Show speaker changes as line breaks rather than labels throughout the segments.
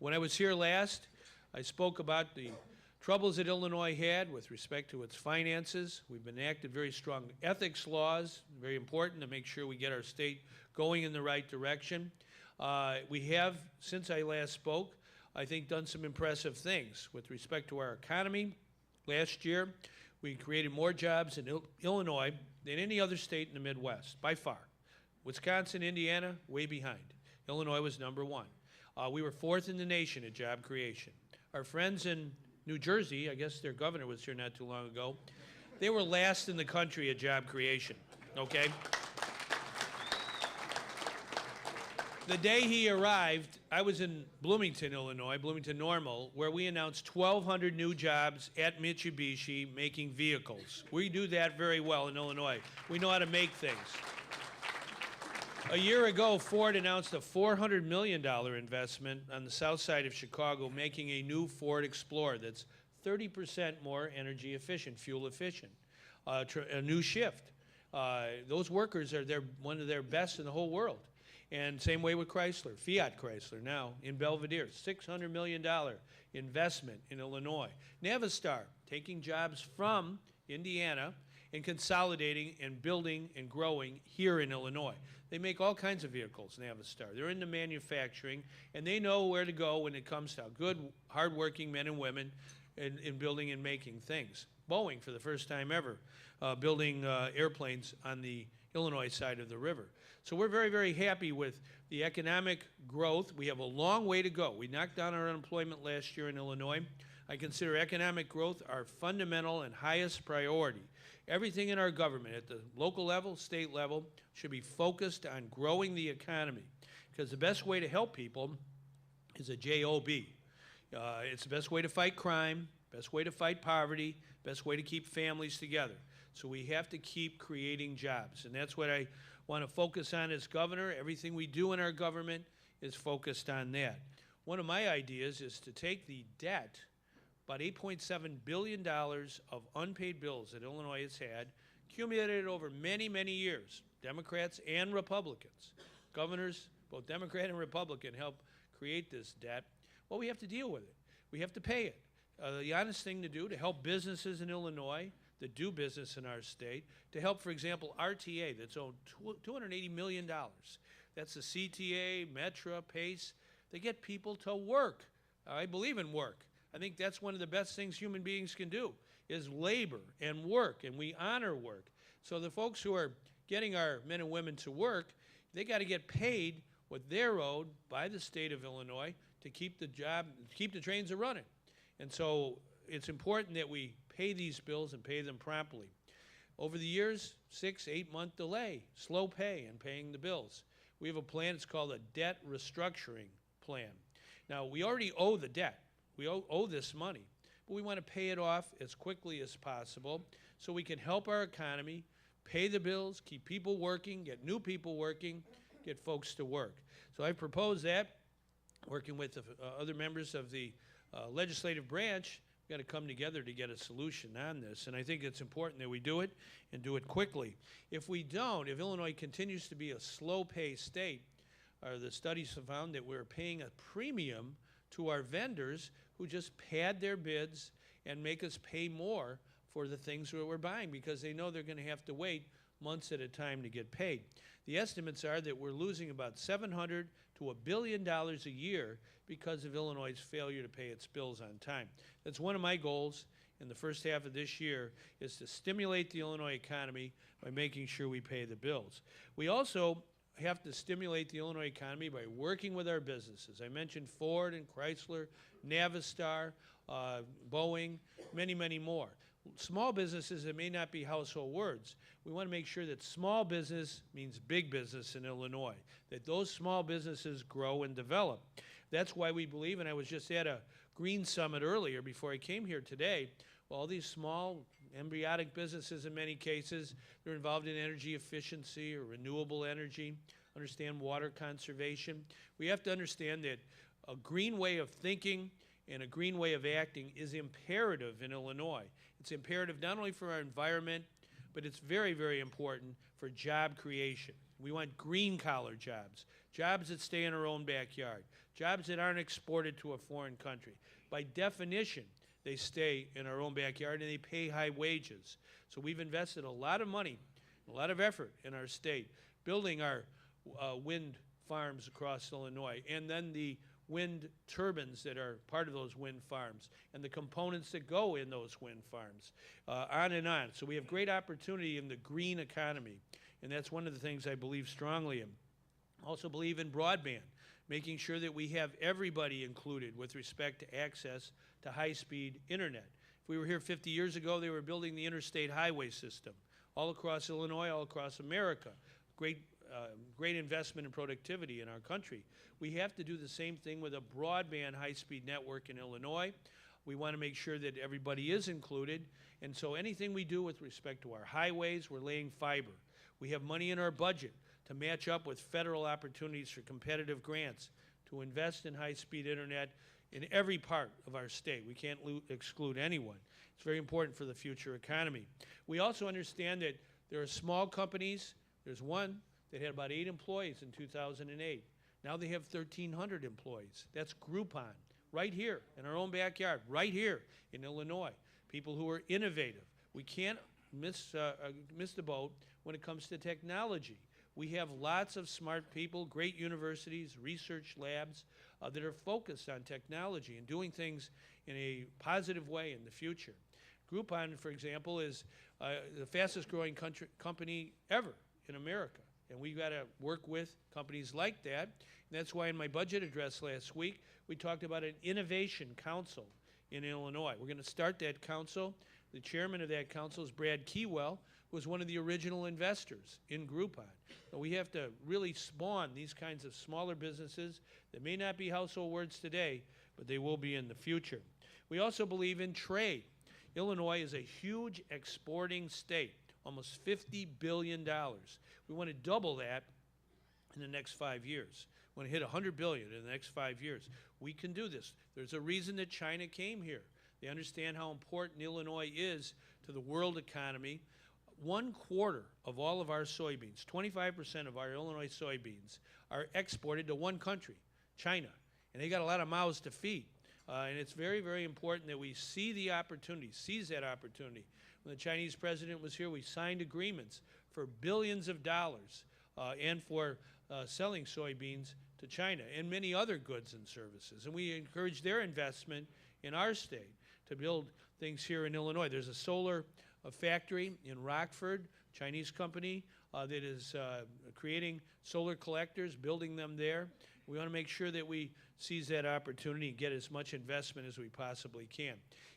When I was here last, I spoke about the troubles that Illinois had with respect to its finances. We've enacted very strong ethics laws, very important to make sure we get our state going in the right direction. We have, since I last spoke, I think done some impressive things with respect to our economy. Last year, we created more jobs in Illinois than any other state in the Midwest, by far. Wisconsin, Indiana, way behind. Illinois was number one. We were fourth in the nation at job creation. Our friends in New Jersey, I guess their governor was here not too long ago, they were last in the country at job creation, okay? The day he arrived, I was in Bloomington, Illinois, Bloomington Normal, where we announced 1,200 new jobs at Mitsubishi making vehicles. We do that very well in Illinois. We know how to make things. A year ago, Ford announced a $400 million investment on the south side of Chicago, making a new Ford Explorer that's 30% more energy efficient, fuel efficient, a new shift. Those workers are one of their best in the whole world. And same way with Chrysler, Fiat Chrysler now in Belvedere, $600 million investment in Illinois. Navistar, taking jobs from Indiana and consolidating and building and growing here in Illinois. They make all kinds of vehicles, Navistar. They're into manufacturing, and they know where to go when it comes to good, hardworking men and women in building and making things. Boeing, for the first time ever, building airplanes on the Illinois side of the river. So we're very, very happy with the economic growth. We have a long way to go. We knocked down our unemployment last year in Illinois. I consider economic growth our fundamental and highest priority. Everything in our government at the local level, state level, should be focused on growing the economy, because the best way to help people is a J-O-B. It's the best way to fight crime, best way to fight poverty, best way to keep families together. So we have to keep creating jobs, and that's what I want to focus on as governor. Everything we do in our government is focused on that. One of my ideas is to take the debt, about $8.7 billion of unpaid bills that Illinois has had, accumulated over many, many years, Democrats and Republicans. Governors, both Democrat and Republican, help create this debt. Well, we have to deal with it. We have to pay it. The honest thing to do to help businesses in Illinois that do business in our state, to help, for example, RTA, that's owed $280 million. That's the CTA, Metra, PACE. They get people to work. I believe in work. I think that's one of the best things human beings can do, is labor and work, and we honor work. So the folks who are getting our men and women to work, they got to get paid what they're owed by the state of Illinois to keep the trains a running. And so it's important that we pay these bills and pay them promptly. Over the years, 6, 8 month delay, slow pay in paying the bills. We have a plan, it's called a debt restructuring plan. Now, we already owe the debt. We owe this money, but we want to pay it off as quickly as possible so we can help our economy, pay the bills, keep people working, get new people working, get folks to work. So I propose that, working with the other members of the legislative branch. We've got to come together to get a solution on this, and I think it's important that we do it and do it quickly. If we don't, if Illinois continues to be a slow-pay state, the studies have found that we're paying a premium to our vendors who just pad their bids and make us pay more for the things that we're buying because they know they're going to have to wait months at a time to get paid. The estimates are that we're losing about $700 to $1 billion a year because of Illinois' failure to pay its bills on time. That's one of my goals in the first half of this year, is to stimulate the Illinois economy by making sure we pay the bills. We also have to stimulate the Illinois economy by working with our businesses. I mentioned Ford and Chrysler, Navistar, Boeing, many, many more. Small businesses that may not be household words. We want to make sure that small business means big business in Illinois, that those small businesses grow and develop. That's why we believe, and I was just at a Green Summit earlier before I came here today, well, all these small, embryonic businesses in many cases, they're involved in energy efficiency or renewable energy, understand water conservation. We have to understand that a green way of thinking and a green way of acting is imperative in Illinois. It's imperative not only for our environment, but it's very, very important for job creation. We want green-collar jobs. jobs that stay in our own backyard, jobs that aren't exported to a foreign country. By definition, they stay in our own backyard and they pay high wages. So we've invested a lot of money, a lot of effort in our state, building our wind farms across Illinois, and then the wind turbines that are part of those wind farms, and the components that go in those wind farms, on and on. So we have great opportunity in the green economy, and that's one of the things I believe strongly in. Also believe in broadband, making sure that we have everybody included with respect to access to high-speed internet. If we were here 50 years ago, they were building the interstate highway system all across Illinois, all across America. Great investment in productivity in our country. We have to do the same thing with a broadband high-speed network in Illinois. We want to make sure that everybody is included, and so anything we do with respect to our highways, we're laying fiber. We have money in our budget to match up with federal opportunities for competitive grants to invest in high-speed internet in every part of our state. We can't exclude anyone. It's very important for the future economy. We also understand that there are small companies. There's one that had about 8 employees in 2008. Now they have 1,300 employees. That's Groupon, right here in our own backyard, right here in Illinois. People who are innovative. We can't miss the boat when it comes to technology. We have lots of smart people, great universities, research labs that are focused on technology and doing things in a positive way in the future. Groupon, for example, is the fastest growing company ever in America. And we've got to work with companies like that. And that's why in my budget address last week, we talked about an innovation council in Illinois. We're going to start that council. The chairman of that council is Brad Keywell, who was one of the original investors in Groupon. So we have to really spawn these kinds of smaller businesses that may not be household words today, but they will be in the future. We also believe in trade. Illinois is a huge exporting state, almost $50 billion. We want to double that in the next 5 years. We want to hit $100 billion in the next 5 years. We can do this. There's a reason that China came here. They understand how important Illinois is to the world economy. 1/4 of all of our soybeans, 25% of our Illinois soybeans, are exported to one country, China. And they got a lot of mouths to feed. And it's very, very important that we see the opportunity, seize that opportunity. When the Chinese president was here, we signed agreements for billions of dollars and for selling soybeans to China and many other goods and services. And we encourage their investment in our state to build things here in Illinois. There's a solar factory in Rockford, Chinese company that is creating solar collectors, building them there. We want to make sure that we seize that opportunity and get as much investment as we possibly can.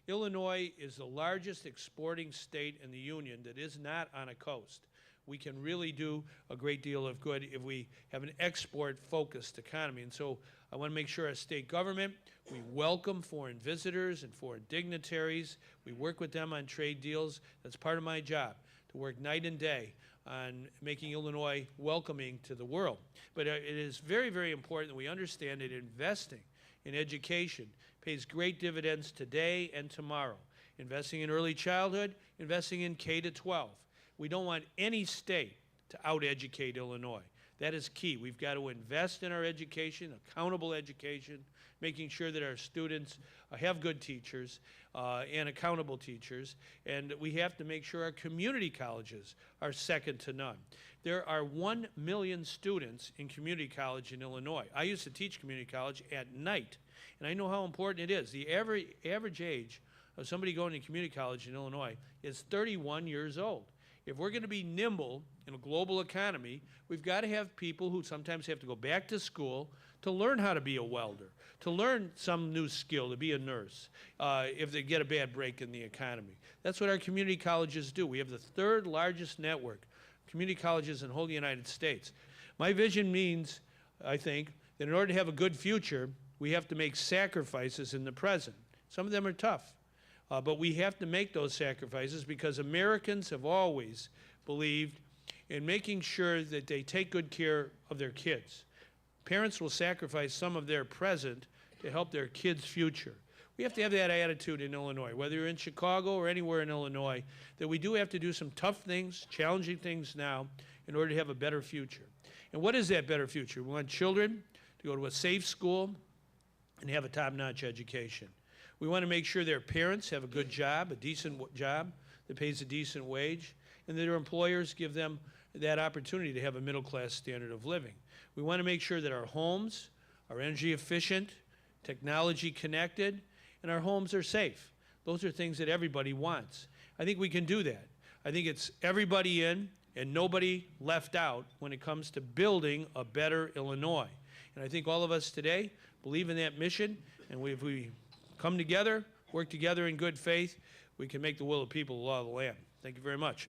Illinois is the largest exporting state in the union that is not on a coast. We can really do a great deal of good if we have an export-focused economy. And so I want to make sure our state government, we welcome foreign visitors and foreign dignitaries. We work with them on trade deals. That's part of my job, to work night and day on making Illinois welcoming to the world. But it is very, very important that we understand that investing in education pays great dividends today and tomorrow. Investing in early childhood, investing in K-12. We don't want any state to out-educate Illinois. That is key. We've got to invest in our education, accountable education, making sure that our students have good teachers and accountable teachers. And we have to make sure our community colleges are second to none. There are 1 million students in community college in Illinois. I used to teach community college at night, and I know how important it is. The average age of somebody going to community college in Illinois is 31 years old. If we're going to be nimble in a global economy, we've got to have people who sometimes have to go back to school to learn how to be a welder, to learn some new skill, to be a nurse, if they get a bad break in the economy. That's what our community colleges do. We have the 3rd largest network of community colleges in the whole United States. My vision means, I think, that in order to have a good future, we have to make sacrifices in the present. Some of them are tough. But we have to make those sacrifices because Americans have always believed in making sure that they take good care of their kids. Parents will sacrifice some of their present to help their kids' future. We have to have that attitude in Illinois, whether you're in Chicago or anywhere in Illinois, that we do have to do some tough things, challenging things now in order to have a better future. And what is that better future? We want children to go to a safe school and have a top-notch education. We want to make sure their parents have a good job, a decent job that pays a decent wage, and that their employers give them that opportunity to have a middle-class standard of living. We want to make sure that our homes are energy efficient, technology connected, and our homes are safe. Those are things that everybody wants. I think we can do that. I think it's everybody in and nobody left out when it comes to building a better Illinois. And I think all of us today believe in that mission, and if we come together, work together in good faith, we can make the will of the people the law of the land. Thank you very much.